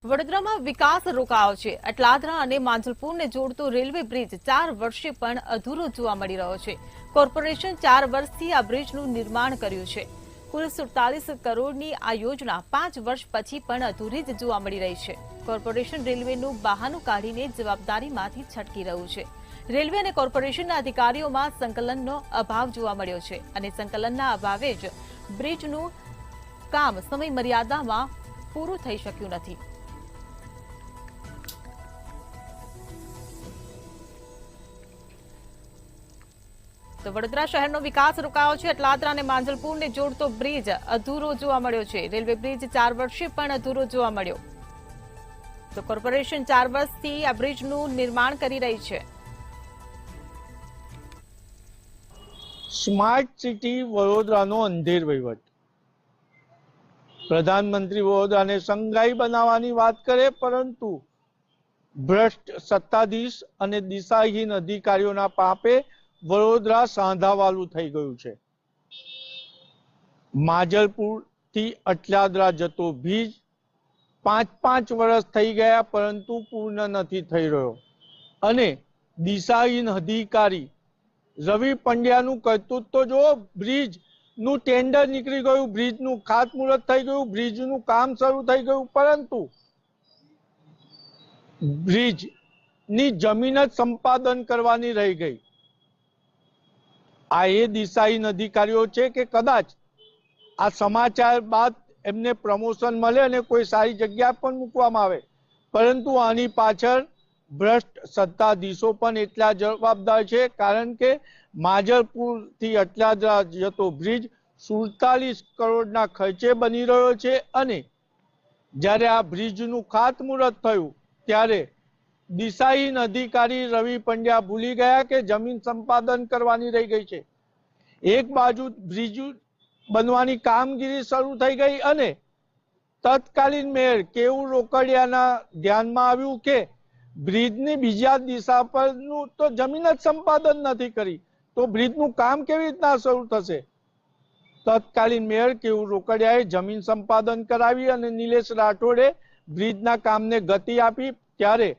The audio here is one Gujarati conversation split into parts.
વડોદરામાં વિકાસ રોકાયો છે। અટલાદરા અને માંજલપુરને જોડતો રેલવે બ્રિજ 4 વર્ષે પણ અધૂરો જોવા મળી રહ્યો છે। કોર્પોરેશન 4 વર્ષથી આ બ્રિજનું નિર્માણ કર્યું છે। કુલ 47 કરોડની આ યોજના 5 વર્ષ પછી પણ અધૂરી જ જોવા મળી રહી છે। કોર્પોરેશન રેલવેનું બહાનું કાઢીને જવાબદારીમાંથી છટકી રહ્યું છે। રેલવે અને કોર્પોરેશનના અધિકારીઓમાં સંકલનનો અભાવ જોવા મળ્યો છે અને સંકલનના અભાવે જ બ્રિજનું કામ સમય મર્યાદામાં પૂરું થઈ શક્યું નથી। તો વડોદરા શહેરનો વિકાસ રોકાયો છે। અટલાદરા અને માંજલપુરને જોડતો બ્રિજ અધૂરો જોવા મળ્યો છે। રેલવે બ્રિજ 4 વર્ષે પણ અધૂરો જોવા મળ્યો। તો કોર્પોરેશન 4 વર્ષથી આ બ્રિજનું નિર્માણ કરી રહી છે। સ્માર્ટ સિટી વડોદરાનો અંધેર વહીવટ। પ્રધાનમંત્રી વડોદરાને સંઘાઈ બનાવવાની વાત કરે, પરંતુ ભ્રષ્ટ સત્તાધીશ અને દિશાહીન અધિકારીઓના પાપે વડોદરા સાંધાવાલું થઈ ગયું છે। માજલપુર થી અટલાદરા જતો બ્રિજ 5 વર્ષ થઈ ગયા, પરંતુ પૂર્ણ નથી થઈ રહ્યો અને દિશાહીન અધિકારી રવિ પંડ્યાનું કર્તૃત્વ જો બ્રિજ નું ટેન્ડર નીકળી ગયું, બ્રિજનું ખાતમુહૂર્ત થઈ ગયું, બ્રિજનું કામ શરૂ થઈ ગયું, પરંતુ બ્રિજની જમીન જ સંપાદન કરવાની રહી ગઈ। આ એ દિશાહીન અધિકારીઓ છે કે કદાચ આ સમાચાર બાદ એમને પ્રમોશન મળે અને કોઈ સારી જગ્યા પણ મૂકવામાં આવે, પરંતુ આની પાછળ ભ્રષ્ટ સત્તાધીશો પણ એટલા જવાબદાર છે। કારણ કે માજલપુર થી અટલાદરા જતો બ્રિજ 47 કરોડના ખર્ચે બની રહ્યો છે અને જ્યારે આ બ્રિજનું ખાતમુહૂર્ત થયું ત્યારે દિશાહીન અધિકારી રવિ પંડ્યા ભૂલી ગયા કે જમીન સંપાદન કરવાની રહી ગઈ છે। એક બાજુ બ્રિજ બનવાની કામગીરી શરૂ થઈ ગઈ અને તત્કાલીન મેયર કેવું રોકડિયાના ધ્યાનમાં આવ્યું કે બ્રિજની બીજા દિશા પરનું તો જમીન જ સંપાદન નથી કરી, તો બ્રિજનું કામ કેવી રીતના શરૂ થશે। તત્કાલીન મેયર કેવું રોકડિયાએ જમીન સંપાદન કરાવી અને નિલેશ રાઠોડે બ્રિજના કામને ગતિ આપી। ત્યારે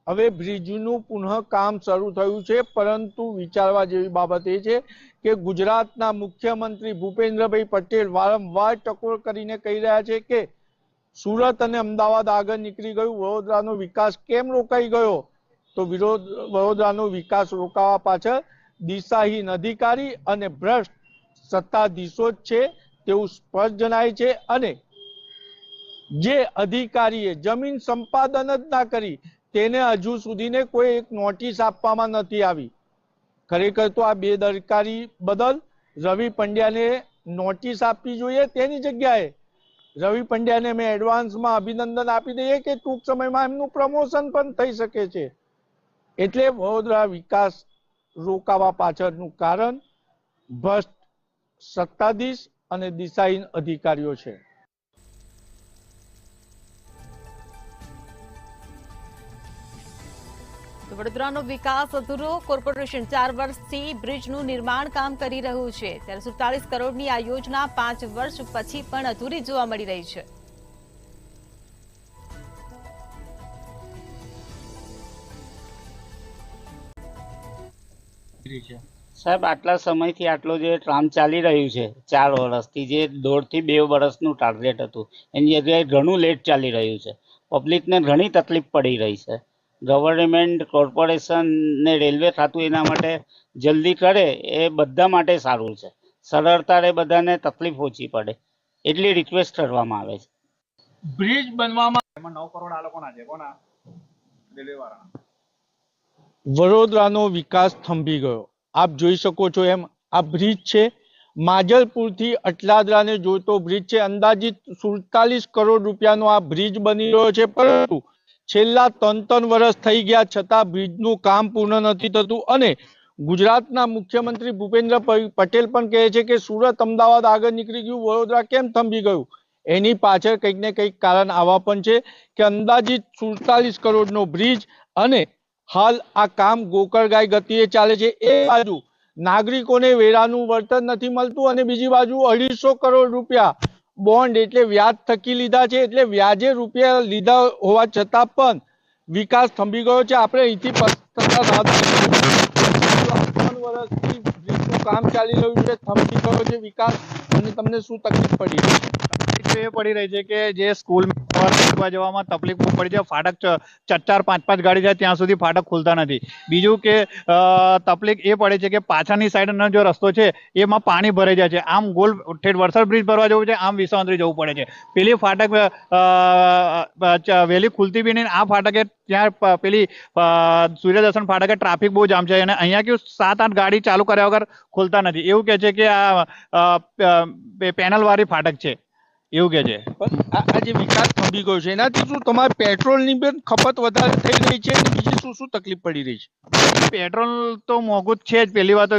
હવે બ્રિજનું પુનઃ કામ શરૂ થયું છે, પરંતુ વિચારવા જેવી બાબત એ છે કે ગુજરાતના મુખ્યમંત્રી ભૂપેન્દ્રભાઈ પટેલ વારંવાર ટકોર કરીને કહી રહ્યા છે કે સુરત અને અમદાવાદ આગળ નીકળી ગયું, વડોદરાનો વિકાસ કેમ રોકાઈ ગયો? તો વડોદરાનો વિકાસ રોકાવા પાછળ દિશાહીન અધિકારી અને ભ્રષ્ટ સત્તાધીશો જ છે તેવું સ્પષ્ટ જણાય છે। અને જે અધિકારીએ જમીન સંપાદન જ ના કરી તેને હજુ સુધીને કોઈ એક નોટિસ આપવામાં નથી આવી। ખરેખર તો આ બેદરકારી બદલ રવિ પંડ્યાને નોટિસ આપવી જોઈએ। તેની જગ્યાએ રવિ પંડ્યાને મેં એડવાન્સમાં અભિનંદન આપી દઈએ કે ટૂંક સમયમાં એમનું પ્રમોશન પણ થઈ શકે છે। એટલે વડોદરા વિકાસ રોકાવા પાછળનું કારણ ભ્રષ્ટ સત્તાધીશ અને દિશાહીન અધિકારીઓ છે। વડોદરાનો વિકાસ અધૂરો, કોર્પોરેશન 4 વર્ષથી બ્રિજનું નિર્માણ કામ કરી રહ્યું છે, ત્યારે 47 કરોડની આ યોજના 5 વર્ષ પછી પણ અધૂરી જોવા મળી રહી છે। સાહેબ, આટલા સમયથી આટલો જે કામ ચાલી રહ્યું છે 4 વર્ષથી, જે 1.5 થી 2 વર્ષનું ટાર્ગેટ હતું એની જગ્યાએ ઘણું લેટ ચાલી રહ્યું છે। પબ્લિકને ઘણી તકલીફ પડી રહી છે। ગવર્મેન્ટ, કોર્પોરેશન ને રેલવે ખાતું એના માટે જલ્દી કરે એ બધા માટે સારું છે। સરળતાએ બધાને તકલીફ ઓછી પડે એટલી રિક્વેસ્ટ કરવામાં આવે છે। બ્રિજ બનવામાં 9 કરોડ આ લોકોના છે, કોના? રેલવે વાળા। વડોદરાનો વિકાસ થંભી ગયો। આપ જોઈ શકો છો એમ આ બ્રિજ છે, માજલપુર થી અટલાદરાને જોડતો બ્રિજ છે। અંદાજિત 47 કરોડ રૂપિયાનો આ બ્રિજ બની રહ્યો છે, પરંતુ છેલ્લા 3 વર્ષ થઈ ગયા છતાં બ્રિજનું કામ પૂર્ણ નથી થતું અને ગુજરાતના મુખ્યમંત્રી ભૂપેન્દ્ર પટેલ પણ કહે છે કે સુરત અમદાવાદ આગળ નીકળી ગયું, વડોદરા કેમ થંભી ગયું? એની પાછળ કંઈક ને કંઈક કારણ આવા પણ છે કે અંદાજિત 47 કરોડનો બ્રિજ અને હાલ આ કામ ગોકળગાય ગતિએ ચાલે છે। એ બાજુ નાગરિકોને વેરાનું વળતર નથી મળતું અને બીજી બાજુ 250 કરોડ રૂપિયા બોન્ડ એટલે વ્યાજ થકી લીધા છે, એટલે વ્યાજે રૂપિયા લીધા હોવા છતાં પણ વિકાસ થંભી ગયો છે. આપણે અહીંથી પસાર વર્ષથી બ્રિજનું કામ ચાલી રહ્યું છે, થંભી ગયો છે વિકાસ, અને તમને શું તકલીફ પડી રહી છે? તકલીફ એ પડી રહી છે કે જે સ્કૂલમાં જવામાં તકલીફ બહુ પડી છે. ફાટક 4-5 ગાડી જાય ત્યાં સુધી ફાટક ખુલતા નથી. બીજું કે તકલીફ એ પડે છે કે પાછળની સાઈડનો જો રસ્તો છે એમાં પાણી ભરાઈ જાય છે. આમ ગોલ ઠેઠ વરસાદ બ્રિજ ભરવા જવું છે, આમ વિસાવંતરી જવું પડે છે. પેલી ફાટક વહેલી ખુલતી બી નહીં. આ ફાટકે ત્યાં પેલી સૂર્યદર્શન ફાટકે ટ્રાફિક બહુ જામ છે, અને અહીંયા કેવું 7-8 ગાડી ચાલુ કર્યા વગર ખોલતા નથી. એવું કહે છે કે આ પેનલ વાળી ફાટક છે, એવું કે છે. પણ આ જે વિકાસ થંભી ગયો છે એનાથી શું તમારે પેટ્રોલની પણ ખપત વધારે થઈ રહી છે, અને બીજી શું તકલીફ પડી રહી છે? પેટ્રોલ તો મોંઘું જ છે જ. પહેલી વાત તો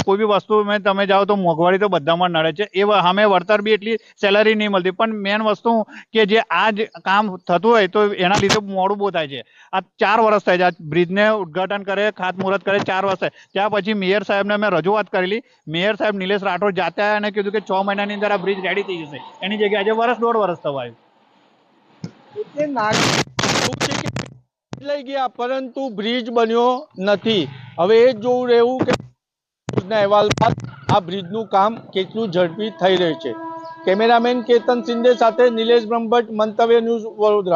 કોઈ બી વસ્તુ તમે જાઓ તો મોંઘવારી તો બધામાં નડે છે. એ સામે વળતર બી એટલી સેલરી નહીં મળતી. પણ મેન વસ્તુ કે જે આ જ કામ થતું હોય તો એના લીધે મોડું બહુ થાય છે. આ 4 વર્ષ થાય છે આ બ્રિજને ઉદ્ઘાટન કરે, ખાતમુહૂર્ત કરે, 4 વર્ષ થાય. ત્યાં પછી મેયર સાહેબને અમે રજૂઆત કરેલી. મેયર સાહેબ નિલેશ રાઠોડ જાતે આવ્યા અને કીધું કે 6 મહિનાની અંદર આ બ્રિજ રેડી થઈ જશે. એની જગ્યાએ આજે 1-1.5 વર્ષ થવા આવ્યું. એટલે નાગરિક છે કે લઈ ગયા પરંતુ બ્રિજ બન્યો નથી. હવે એ જ જોવું રહેવું કે અહેવાલ બાદ આ બ્રિજનું કામ કેટલું ઝડપી થઈ રહ્યું છે. કેમેરામેન કેતન શિંદે સાથે નિલેશ બ્રહ્મભટ્ટ, મંતવ્ય ન્યૂઝ, વડોદરા.